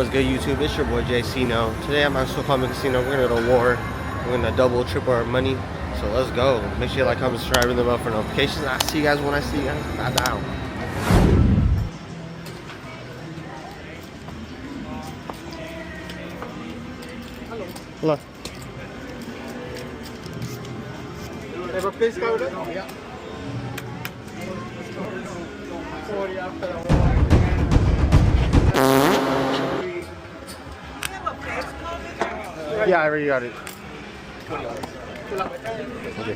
What's good, YouTube? It's your boy Jaycino. Today I'm at Switzerland Casino. We're gonna go to war. We're gonna double, triple our money. So let's go. Make sure you like, comment, subscribe, ring the bell for notifications. I'll see you guys when I see you guys. Bye down. Hello. Ever please go there? Yeah. Yeah, I already got it. Okay.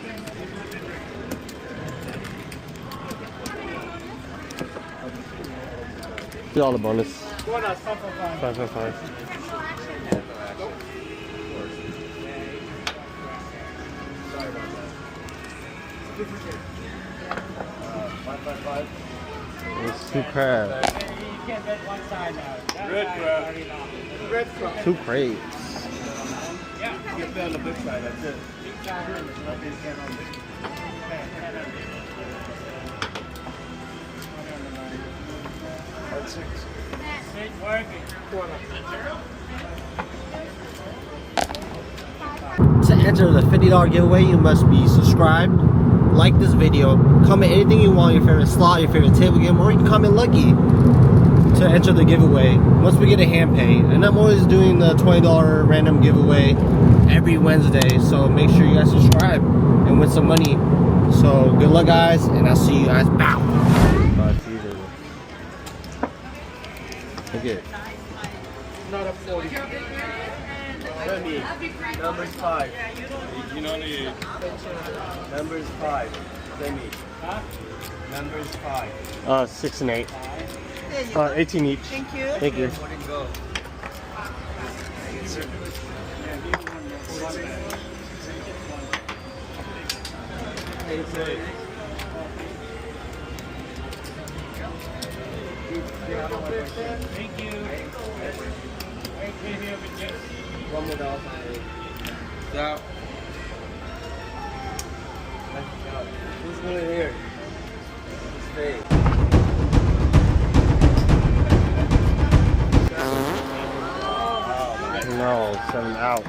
See all the bonus. 555. It's two crabs. You can't bet one side now. Red crab. Red crab. Two crates. Yeah. You play on the big side, that's it. That's six. It's working. To enter the $50 giveaway, you must be subscribed, like this video, comment anything you want, your favorite slot, your favorite table game, or you can comment lucky to enter the giveaway once we get a hand pay. And I'm always doing the $20 random giveaway every Wednesday, so make sure you guys subscribe and win some money. So good luck, guys, and I'll see you guys. Bow. Look at it. Not a 40. Remy, numbers 5. Numbers 5. Remy. Huh? Numbers 5. 6 and 8. 18 each. Thank you. Thank you. Where did it go? Thank you. One more dollar. Yeah. Who's going in here? Stay. No, 7 out.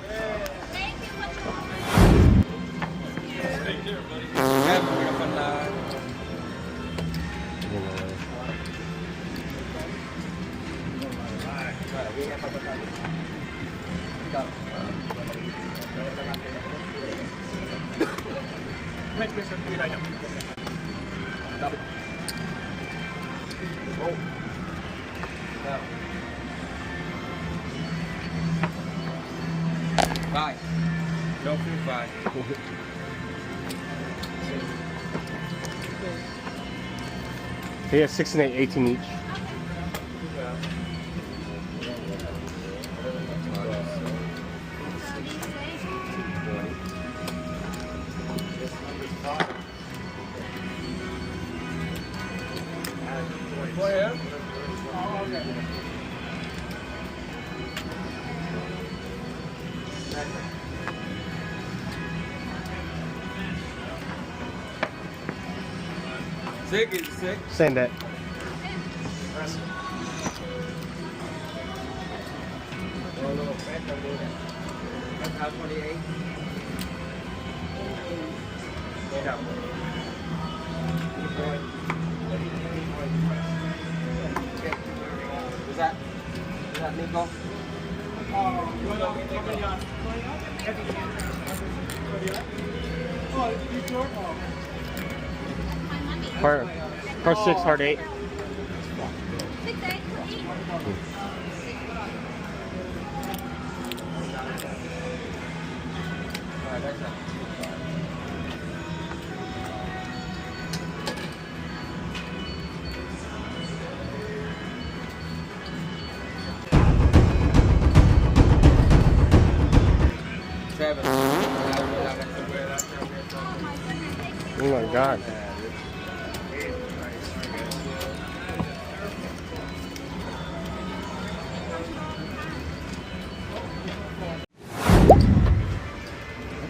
Five. No free 5. Yeah, 6 and 8, 18 each. Sick is sick. Send that. Oh no, that's how 28. Is that Nico? Part 6, hard 8. Oh my God.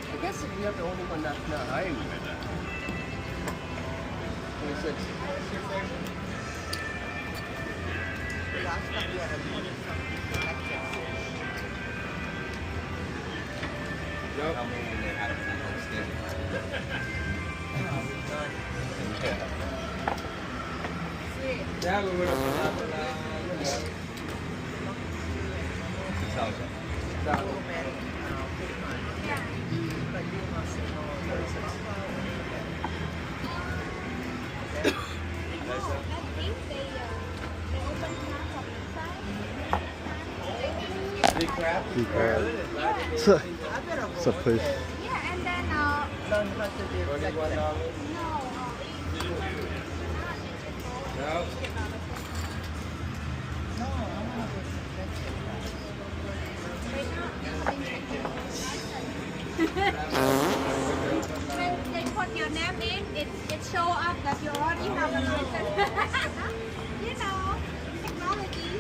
I guess if you have the only one that's not high, 26. last time we had a blackjack. It's a push. Yeah, and then Learn how to do blackjack. when they put your name in, it show up that you already have a license. You know, technology,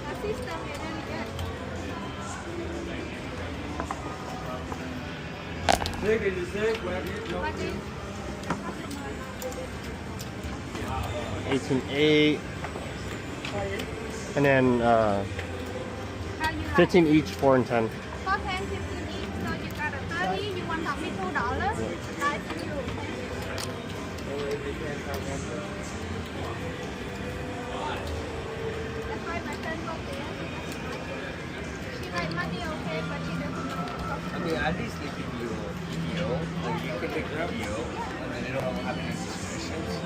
a system, and then you get. What is 18.8, and then how you 15 each, 4 and 10. For 10, 15 each, so you got a 30, you want $32? Nice to you. That's why my friend got there. She like money okay, but she doesn't know. I mean, at least they give you a video, like you can take a video, and then they don't have any suspicions.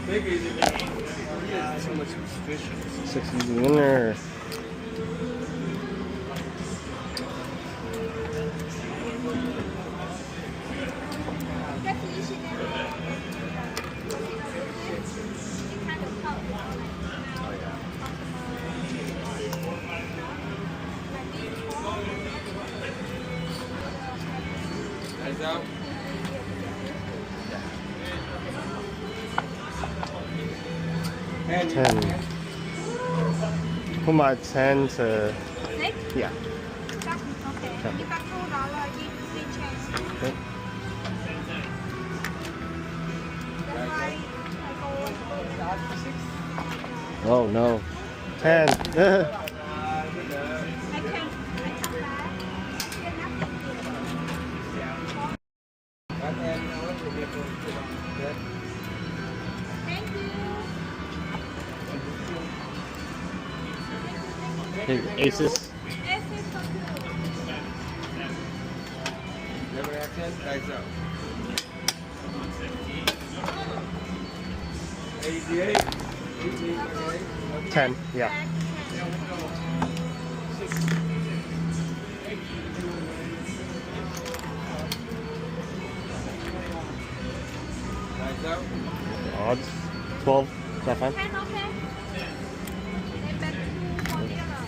There's too much suspicions. 6 easy winner. Just listen and it kind of helps. Eyes out. And 10. Put my 10 to, Six? yeah. Okay. You got $2. You change. Okay. That's why I go. Oh no. 10. I come back. Get nothing. Thank you. Okay, aces. This is for two. never action. Eyes out. 88. 10, yeah. Eyes out. Odds. 12. Is that fine? 10, okay? And back to for the other.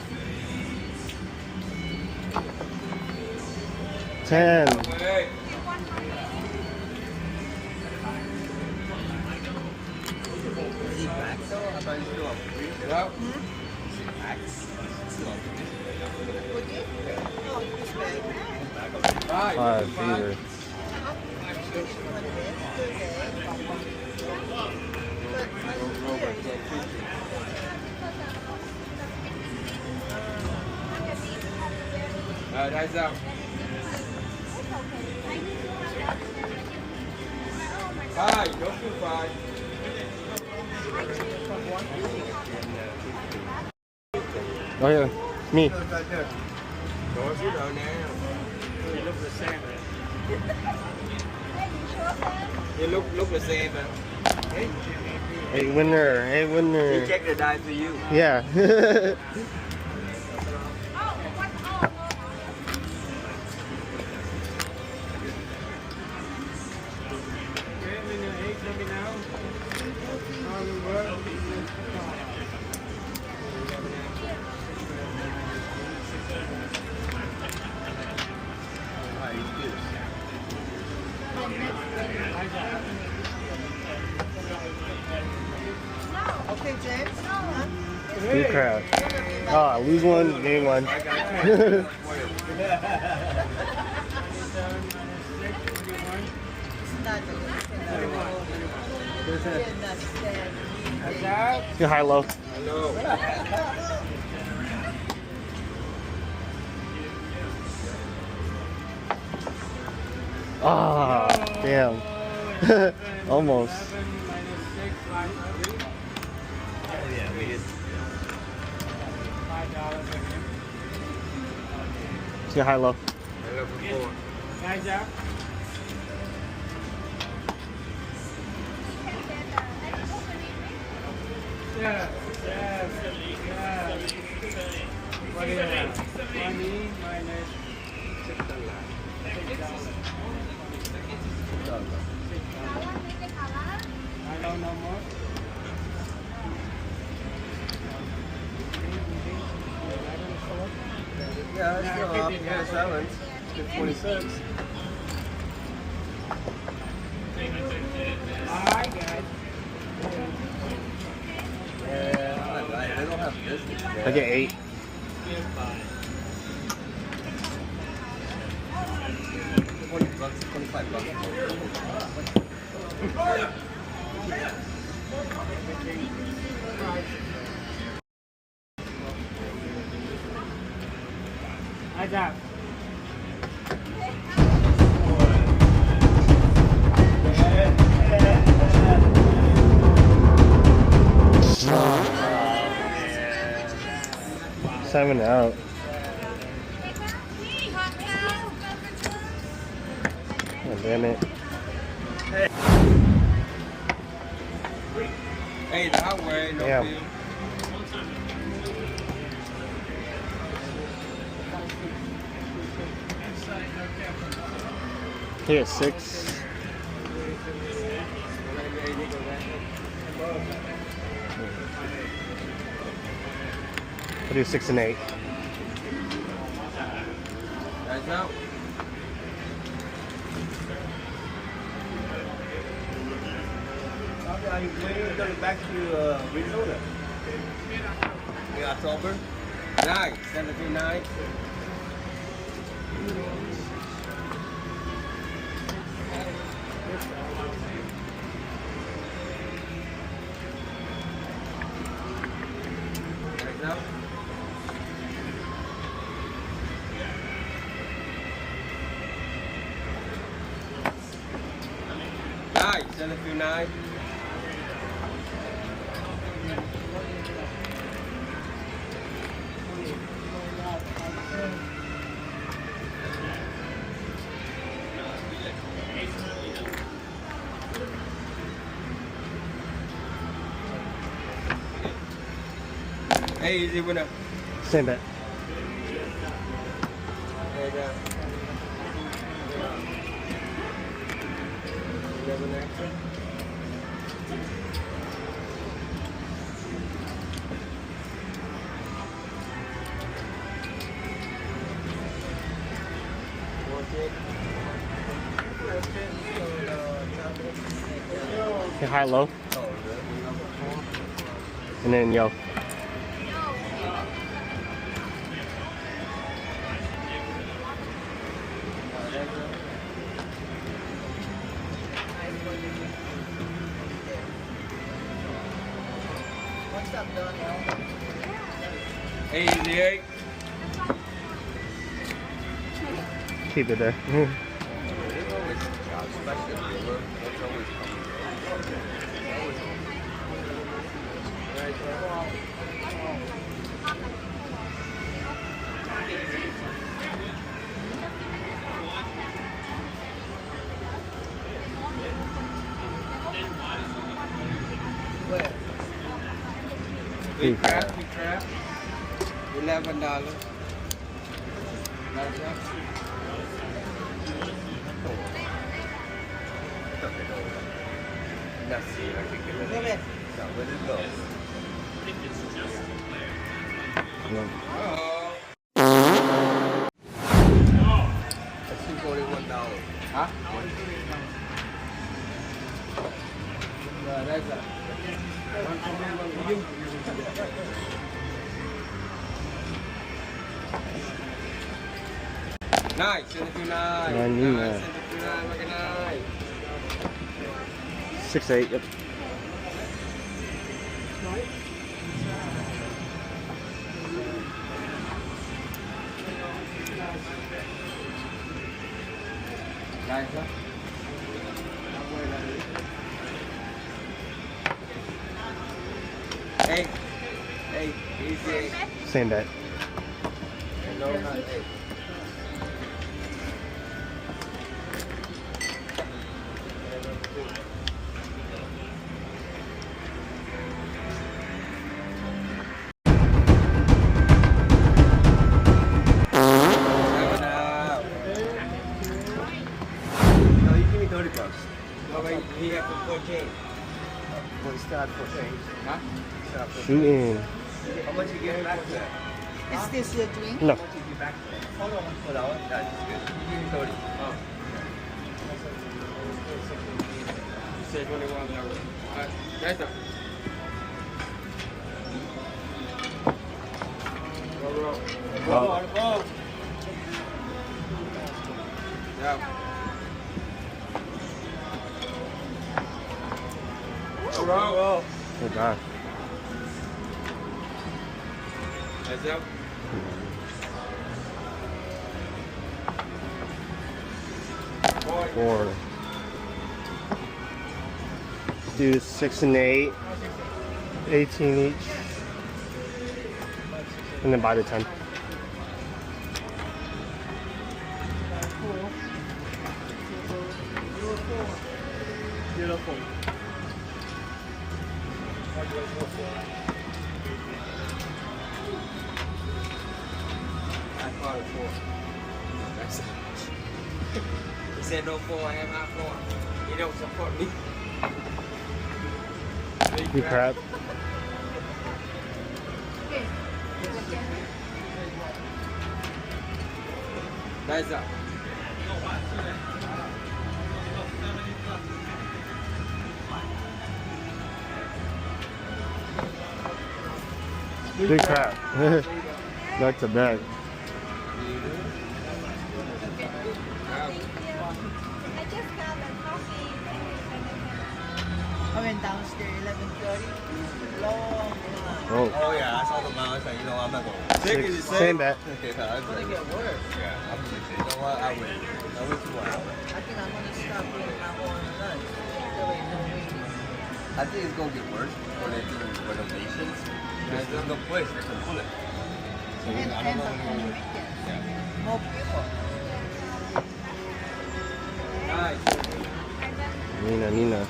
10. Hey. You want for me? Is he back though? I thought he was still on three. Get out. Is he back? Still on three. Five, fever. Eyes out. Five. Go through five. Oh yeah, me. Right there. Go through down now. You look the same. You look the same, man. Hey. Hey winner, hey He winner. checked the die for you. Yeah. Okay, James. Good crowd. Ah, lose one, gain one. Not Say high low. Hello. Ah, damn. Almost. Yeah, we did. Say high low. Hello before. Blackjack. Yes, yes, yes. What is that? 20 minus I don't know more. Yeah, it's still up. Yeah, 7. It's 26. Alright, guys. Yeah, they don't have business. I get 8. $20, $25. Blackjack. Seven out. Oh, damn it. Hey, that way, no Yeah. deal. Here, 6. I'll do 6 and 8. Guys out. When are you going back to Arizona? In October? Nice. 7-9. Guys out. Nice. 7-9. Hey, easy winner. Same bet. There you go. 11 extra. Say high low. And then yo. Hey, easy 8. Keep it there. There's always job special dealer. There's always We trap. $11. Let's see if I can get it. So where did it go? Oh. That's $41. Huh? That's a nice, 729. Nice, 729, look at nice. 6-8. Yep. Nice. Hey, hey, easy. Same bet. No, not hey. No, you give me $30. No, wait, he got the 14. Well, he still has 14. Huh? Still have 14. Shooting. How much you give back to that? Is this your drink? No. How much you give back to that? Hold on. Hold on. That's good. You give me 30. Oh. You said 21 now. That's up. Go. Yeah. Roll. Good God. Heads up. Four. Do 6 and 8. 18 each. And then buy the 10. Beautiful. I caught a 4. That's it. He said no 4, I have high 4. You don't support me. Big crap. Nice up. Big crap. Back to back. I just got the coffee. I went downstairs 11:30. Long time. Oh. Yeah, I saw the mouse. You know, I'm not going to. Same bet. Okay, no, that's It's gonna right. get worse. Yeah, I'm just saying. You know what? I win 2 more hours. I think I'm gonna stop doing my own lunch. That way no waiting. I think it's going to get worse when they do renovations. There's no place they can pull it. So And I don't depends know. on the weekend. Yeah. More people. Nice. Nina.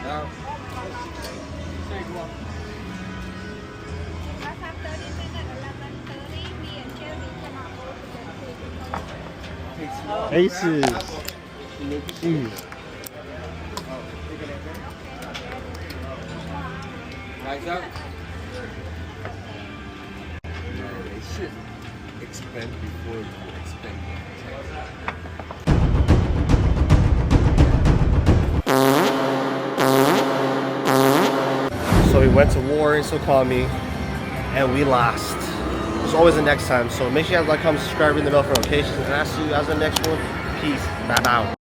Now, Last have 30 minutes, 11:30. Me and Jerry cannot go to the Aces. Jeez. nice up. They should expand before you expand. So we went to war in Sokami and we lost. There's always a next time. So make sure you guys like, comment, subscribe, ring the bell for notifications, and I'll see you guys in the next one. Peace. Bye bye.